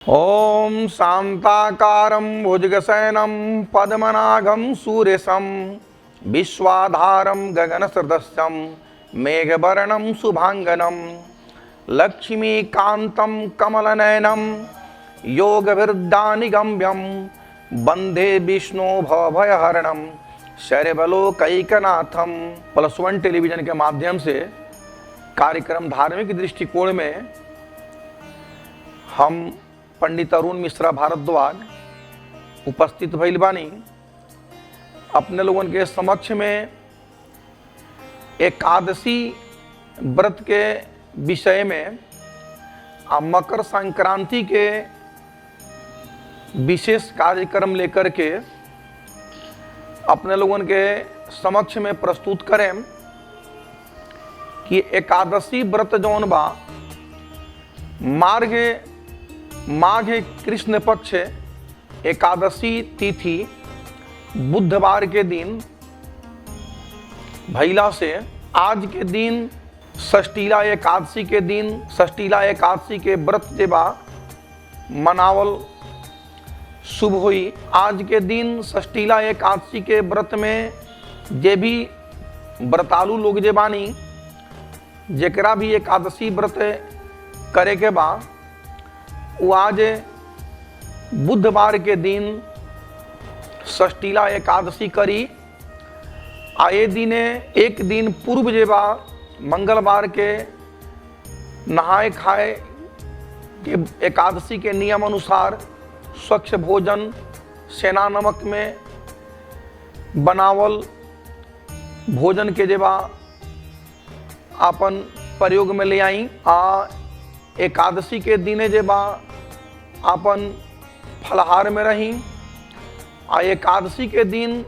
ओम शांताकारं भुजगशयनं पद्मनाभं सुरेशं विश्वाधारं गगनसदृशं मेघवर्णं शुभांगनं लक्ष्मीकान्तं कमलनयनं योगविद्यानिगम्यं वंदे विष्णु भवभयहरणं सर्वलोकैकनाथं। +1 टेलीविजन के माध्यम से कार्यक्रम धार्मिक दृष्टिकोण में हम पंडित अरुण मिश्रा भारद्वाज उपस्थित भइल बानी। अपने लोगन के समक्ष में एकादशी व्रत के विषय में मकर संक्रांति के विशेष कार्यक्रम लेकर के अपने लोगन के समक्ष में प्रस्तुत करें कि एकादशी व्रत जौन बा माघ कृष्ण पक्ष एकादशी तिथि बुधवार के दिन भैला से आज के दिन षष्ठीला एकादशी के दिन षष्ठीला एकादशी के व्रत जे बा मनावल शुभ हुई। आज के दिन षष्ठीला एकादशी के व्रत में जे भी व्रतालु लोग जे बानी जेकरा भी एकादशी व्रत करे के बा वो आज बुधवार के दिन षष्ठीला एकादशी करी। आए दिने एक दिन पूर्व जे बा मंगलवार के नहाए खाए के एकादशी के नियम अनुसार स्वच्छ भोजन सेना नमक में बनावल भोजन के जे बा अपन प्रयोग में ले आई। एकादशी के दिने जे बा अपन फलहार में रही। एकादशी के दिन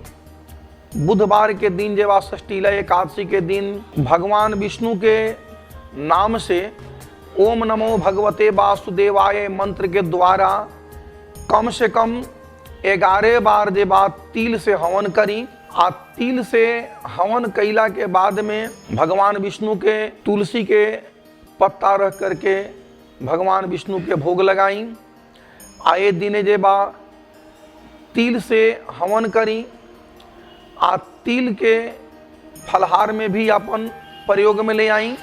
बुधवार के दिन जे बा षष्ठीला एकादशी के दिन भगवान विष्णु के नाम से ओम नमो भगवते वासुदेवाय मंत्र के द्वारा कम से कम 11 बार जे बा तिल से हवन करी। तिल से हवन कैला के बाद में भगवान विष्णु के तुलसी के पत्ता रख करके भगवान विष्णु के भोग लगाई। आए दिने जे बा तिल से हवन करी। तिल के फलहार में भी अपन प्रयोग में ले आई।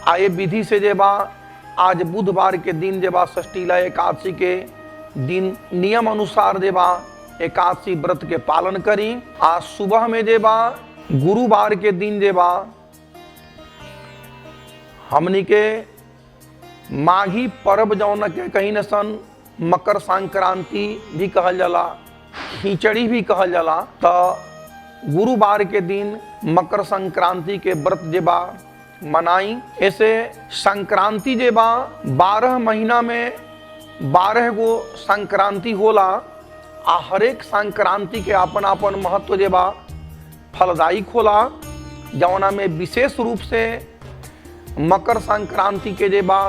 आए विधि से जे बा आज बुधवार के दिन जे बा षष्ठीला एकादशी के दिन नियम अनुसार जे बा एकादशी व्रत के पालन करी। आज सुबह में जे बा गुरुवार के दिन जे बा हमनी के माघी पर्व जौन के कहीं न सन मकर संक्रांति भी कहल जाला, खिचड़ी भी कहल जाला। तो गुरुवार के दिन मकर संक्रांति के व्रत जे बा मनाई। ऐसे संक्रांति जे बा 12 महीना में 12 गो संक्रांति होला। हर एक संक्रांति के अपन अपन महत्व जे बा फलदायक होला। जौना में विशेष रूप से मकर संक्रांति के जे बा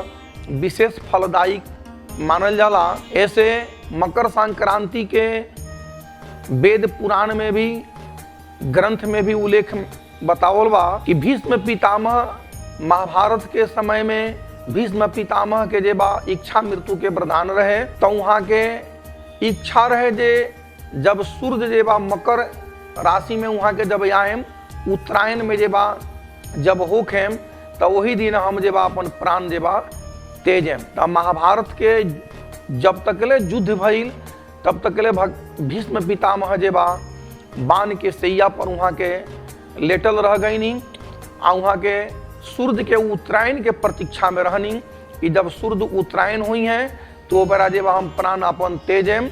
विशेष फलदायक मानल जाला। ऐसे मकर संक्रांति के वेद पुराण में भी ग्रंथ में भी उल्लेख बतावल बा कि भीष्म पितामह महाभारत के समय में भीष्म पितामह के जे बा इच्छा मृत्यु के प्रधान रहे। तो वहाँ के इच्छा रहे जे जब सूर्य जे बा मकर राशि में वहाँ के जब आएम उत्तरायण में जे बा जब होखेम तो वही दिन हम जे बा अपन प्राण जे बा तेजेम। तो महाभारत के जब तकले युद्ध भइल तब तकले भीष्म पितामह जे बा बाण के सैया पर वहाँ के लेटल रह गईनी। वहाँ के सूर्य के उत्तरायण के प्रतीक्षा में रहनी कि जब सूर्य उत्तरायण हुई हैं तो बेरा जे बा हम प्राण अपन तेजेम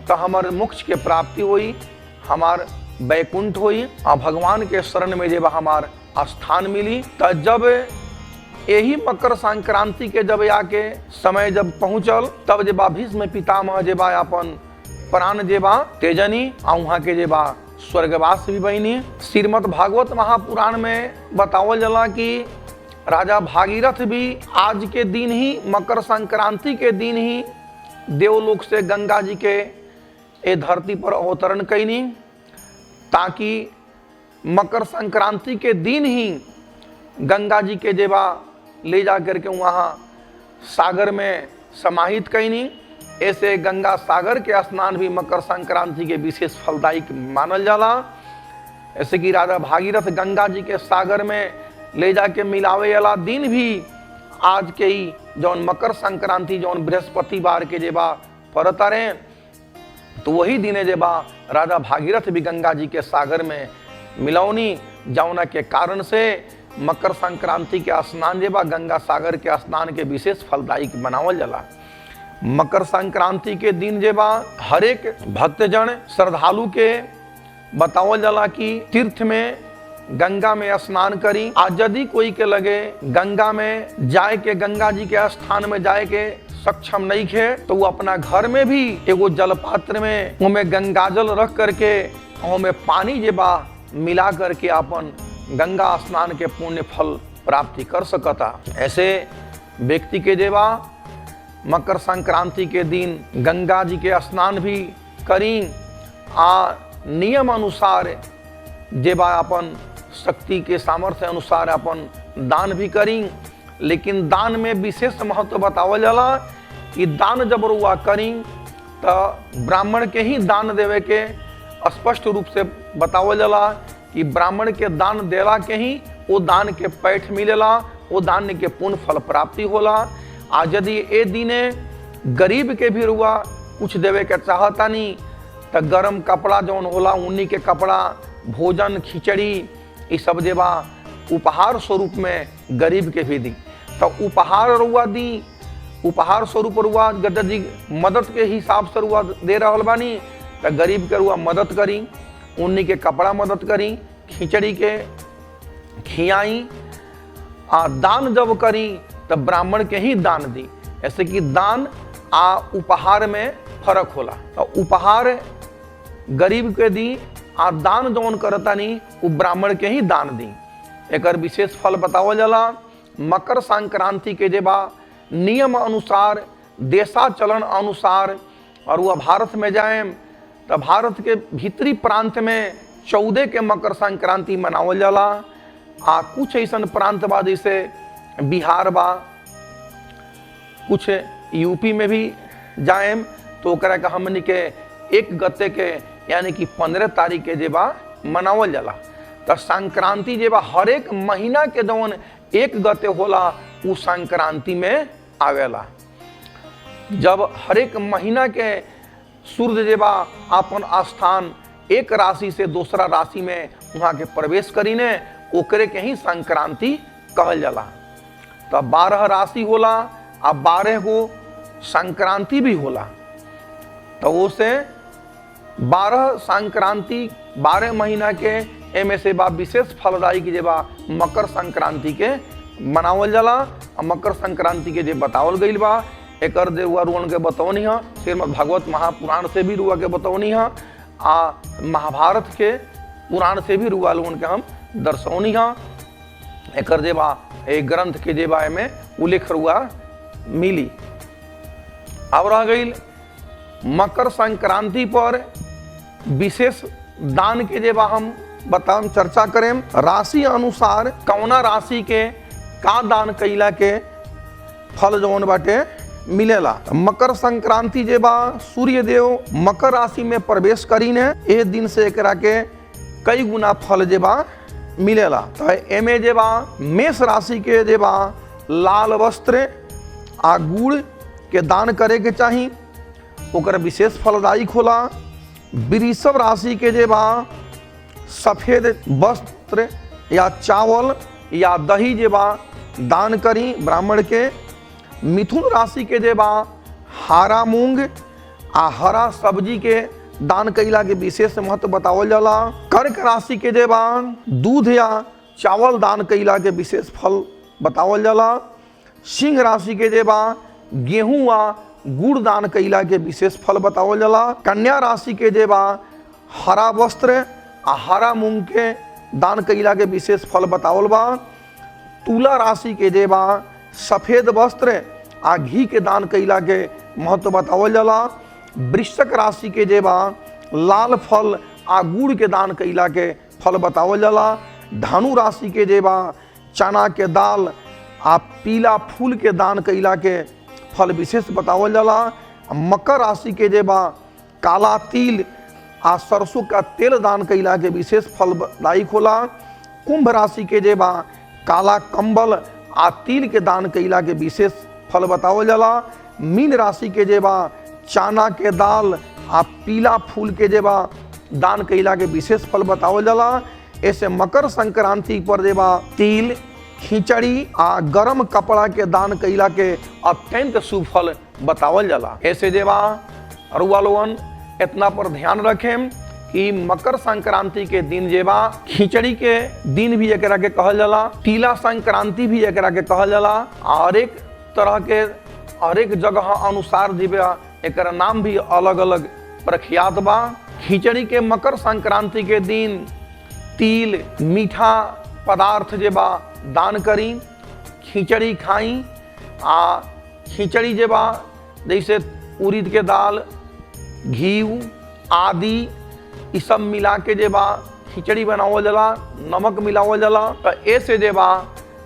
तो हमार मोक्ष के प्राप्ति हुई, हमार वैकुंठ हुई और भगवान के शरण में जे बा हमार स्थान मिली। तो जब यही मकर संक्रांति के जब आके समय जब पहुँचल तब जे बा भीष्म पितामह जे बा अपन प्राण जे बा तेजनी आ वहाँ के जे बा स्वर्गवास भी बनी। श्रीमद् भागवत महापुराण में बतावल जाला कि राजा भागीरथ भी आज के दिन ही मकर संक्रांति के दिन ही देवलोक से गंगा जी के ए धरती पर अवतरण कैनी ताकि मकर संक्रांति के दिन ही गंगा जी के जेबा ले जा करके वहाँ सागर में समाहित कैनी। ऐसे गंगा सागर के स्नान भी मकर संक्रांति के विशेष फलदायी मानल जाला। ऐसे कि राजा भागीरथ गंगा जी के सागर में ले जाके मिलावे वाला दिन भी आज के ही जौन मकर संक्रांति जौन बृहस्पतिवार के जेबा पड़ता रहे, तो वही दिने जेबा राजा भागीरथ भी गंगा जी के सागर में मिलौनी, जौना के कारण से मकर संक्रांति के स्नान जेबा गंगा सागर के स्नान के विशेष फलदायी बनावल जाला। मकर संक्रांति के दिन जेबा हर एक भक्तजन श्रद्धालु के बतावल जाला कि तीर्थ में गंगा में स्नान करी। आज यदि कोई के लगे गंगा में जाए के, गंगा जी के स्थान में जाए के सक्षम नहीं है, तो वो अपना घर में भी एगो जल पात्र में उनमें गंगा जल रख करके उनमें पानी जेबा मिला करके अपन गंगा स्नान के पुण्य फल प्राप्ति कर सकता। ऐसे व्यक्ति के जेबा मकर संक्रांति के दिन गंगा जी के स्नान भी करी। नियम अनुसार जेबा अपन शक्ति के सामर्थ्य अनुसार अपन दान भी करी। लेकिन दान में विशेष महत्व बतावल जाला कि दान जब रुआ करी तो ब्राह्मण के ही दान देवे के स्पष्ट रूप से बतावल जाला कि ब्राह्मण के दान देला के ही वो दान के पैठ मिलेला, वो दान के पुण्य फल प्राप्ति होला। आज यदि ए दिने गरीब के भी रुआ कुछ देवे के चाहता नहीं, तो गरम कपड़ा जौन होला उन्हीं के कपड़ा, भोजन, खिचड़ी, ये सब देवा उपहार स्वरूप में गरीब के भी दी। तो उपहार रुआ दी, उपहार स्वरूप रुआ यदि मदद के हिसाब से रुआ दे रहा बानी, तो गरीब के रुआ मदद करी, उन्हीं के कपड़ा मदद करी, खिचड़ी के खियाई। दान जब करी तो ब्राह्मण के ही दान दी। ऐसे कि दान उपहार में फर्क होला। तो उपहार गरीब के दी, दान जौन करता नहीं वो ब्राह्मण के ही दान दी। एक विशेष फल बतावल जाला। मकर संक्रांति के जेबा नियम अनुसार, देशाचलन अनुसार और वह भारत में जाए तो भारत के भीतरी प्रांत में 14 के मकर संक्रांति मनावल जाला। कुछ ऐसा प्रांत बा जैसे बिहार बा, कुछ यूपी में भी जाएम तो ओकरा के हमनी के 1 गते के यानी कि 15 तारीख के जेबा मनावल जाला। तो संक्रांति जेबा हर एक महीना के जौन 1 गते होला उ संक्रांति में आवेला। जब हर एक महीना के सूर्य जेबा अपन स्थान एक राशि से दूसरा राशि में वहाँ के प्रवेश करीने, ओकरे के ही संक्रांति कहल जाला। तो 12 राशि होला और 12 गो संक्रांति भी होला। तो वो से 12 संक्रांति 12 महीना के एमे से बा विशेष फलदायी की जेबा मकर संक्रांति के मनावल जाला। मकर संक्रांति के जे बतावल गईल बा एकर जे रुआ रुअन के बतौनी है, श्रीमद् भागवत महापुराण से भी रुआ के बतौनी है, महाभारत के पुराण से भी रुआ लोगन के हम दर्शौनी है। एकर जेबा एक ग्रंथ के जेबा में उल्लेख रुआ मिली। अब रह गई मकर संक्रांति पर विशेष दान के जेबा हम बताम चर्चा करें। राशि अनुसार कौना राशि के का दान कैला के फल जौन बाटे मिलेला। मकर संक्रांति जेबा सूर्य देव मकर राशि में प्रवेश करीने ए दिन से एकरा के कई गुना फल जेबा मिलेला। तो एमे जेबा मेष राशि के जेबा लाल वस्त्र आ गुड़ के दान करे के चाही, ओकर विशेष फलदायी होला। वृषभ राशि के जेबा सफेद वस्त्र या चावल या दही जेबा दान करी ब्राह्मण के। मिथुन राशि के जेबा हरा मूंग आ हरा सब्जी के दान कैला के विशेष महत्व बतावल जाला। कर्क राशि के जेबा दूध या चावल दान कैला के विशेष फल बतावल जाला। सिंह राशि के जेबा गेहूं आ गुड़ दान कैला के विशेष फल बतावल जाला। कन्या राशि के जेबा हरा वस्त्र आ हरा मूंग के दान कैला के विशेष फल बतावल बा। तुला राशि के जेबा सफेद वस्त्र आ घी के दान कैला के महत्व बतावल जाला। वृश्चिक राशि के जेबा लाल फल आ गुड़ के दान कैला के फल बतावल जाला। धनु राशि के जेबा चना के दाल आ पीला फूल के दान कैला के फल विशेष बतावल जाला। मकर राशि के जे बा काला तिल आ सरसों का तेल दान कैला के विशेष फलदायक होला। कुंभ राशि के जे बा काला कंबल आ तिल के दान कैला के विशेष फल बतावल जाला। मीन राशि के जे बा चना के दाल आ पीला फूल के जे बा दान कैला के विशेष फल बतावल जाला। ऐसे मकर संक्रांति पर जे बा तिल, खिचड़ी आ गरम कपड़ा के दान कैला के अत्यंत शुभ फल बतावल जाला। ऐसे जे बा रुआ लोगन इतना पर ध्यान रखें कि मकर संक्रांति के दिन जे बा खिचड़ी के दिन भी एकरा के कहल जाला, तिला संक्रांति भी एकरा के कहल जाला। और एक तरह के हर एक जगह अनुसार जे बा एकरा नाम भी अलग अलग प्रख्यात बा। खिचड़ी के मकर संक्रांति के दिन तिल, मीठा पदार्थ जे बा दान करी, खिचड़ी खाई। आ खिचड़ी जे बा जैसे उड़द के दाल, घी आदि ये सब मिला के जे बा खिचड़ी बनावल जाला, नमक मिलावल जाला। तो ऐसे जे बा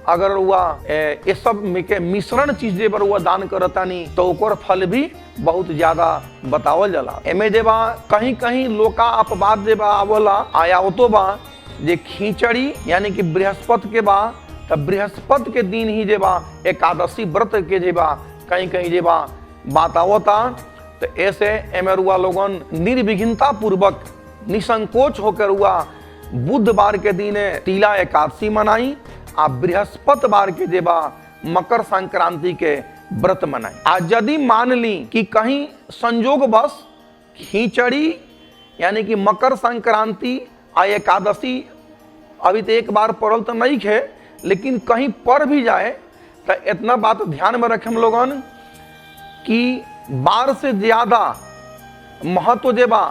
अगर हुआ ये सब के मिश्रण चीज जे पर हुआ दान करतानी तो ओकर फल भी बहुत ज्यादा बतावल जाला। एमे जे बा कहीं कहीं लोका अपवाद जे बा आवला आया तो बा जे खिचड़ी यानी कि बृहस्पति के बा, तब बृहस्पति के दिन ही जे बा एकादशी व्रत के जे बा कहीं कहीं जे बा बात आवता। तो ऐसे एमे रुआ लोगन निर्विघ्नता पूर्वक निसंकोच होकर हुआ बुधवार के दिन तिला एकादशी मनाई आ बृहस्पतिवार के जे बा मकर संक्रांति के व्रत मनाई। आज यदि मान ली कि कहीं संजोगवश खिचड़ी यानी कि मकर संक्रांति आ एकादशी अभी तो एक बार पड़ल तो नहीं है, लेकिन कहीं पर भी जाए तो इतना बात ध्यान में रखें हम लोगन कि बार से ज्यादा महत्व जे बा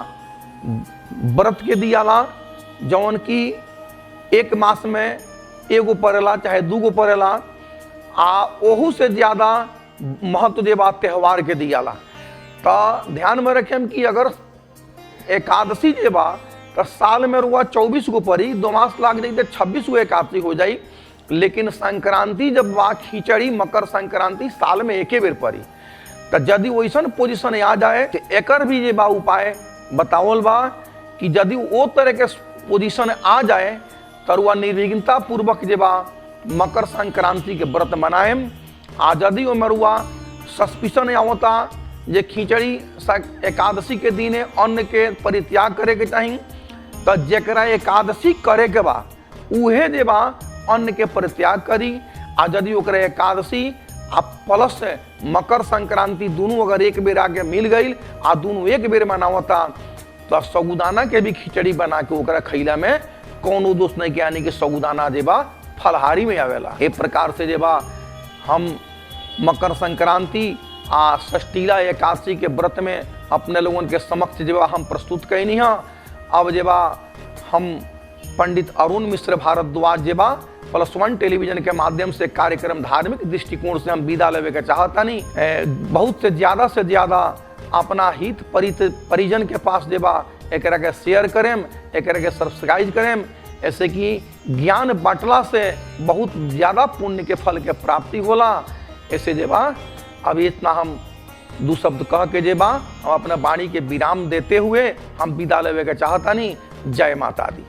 व्रत के दियाला, जौन की एक मास में एगो पड़ेला चाहे दूगो पड़ेला। आ ओहू से ज्यादा महत्व जे बा त्यौहार के दियाला। तो ध्यान में रखें कि अगर एकादशी जे बा तो साल में रुआ 24 गो पड़ी, 2 मास लाग जाई तो 26 गो एकादशी हो जाई। लेकिन संक्रांति जब बा खिचड़ी मकर संक्रांति साल में एके बेर पड़ी। तो यदि वैसन पोजीशन आ जाए तो एकर भी जे बा उपाय बतावल बा कि यदि वो तरह के पोजीशन आ जाए तो रुआ निर्विघ्नता पूर्वक जे बा मकर संक्रांति के व्रत मनाएम। आ यदि ओमे रुआ सस्पिशन आवता जे खिचड़ी एकादशी के दिन अन्न के परित्याग करे के चाही, तो जेकरा एकादशी करे के बा उहे जे बा अन्न के परित्याग करी। आ यदि ओकरा एकादशी आ प्लस मकर संक्रांति दोनों अगर एक बेर आके मिल गई आ दोनों एक बेर मनावता तो साबूदाना के भी खिचड़ी बना के ओकरा खैला में कोनो दोष नहीं के, यानी कि साबूदाना जे बा फलहारी में आवेला। ए प्रकार से जे बा हम मकर संक्रांति आ षष्ठीला एकादशी के व्रत में अपने लोगों के समक्ष जे बा हम प्रस्तुत कैनी है। अब जे बा हम पंडित अरुण मिश्र भारद्वाज जे बा +1 टेलीविजन के माध्यम से कार्यक्रम धार्मिक दृष्टिकोण से हम विदा लेवे के चाहतानी। बहुत से ज्यादा अपना हित परिजन के पास जे बा एकरा के शेयर करें, एकरा के सब्सक्राइब करें, ऐसे कि ज्ञान बांटला से बहुत ज्यादा पुण्य के फल के प्राप्ति होला। ऐसे जे बा अभी इतना हम 2 शब्द कह के जे बा हम अपना वाणी के विराम देते हुए हम विदा लेवे के चाहतानी। जय माता दी।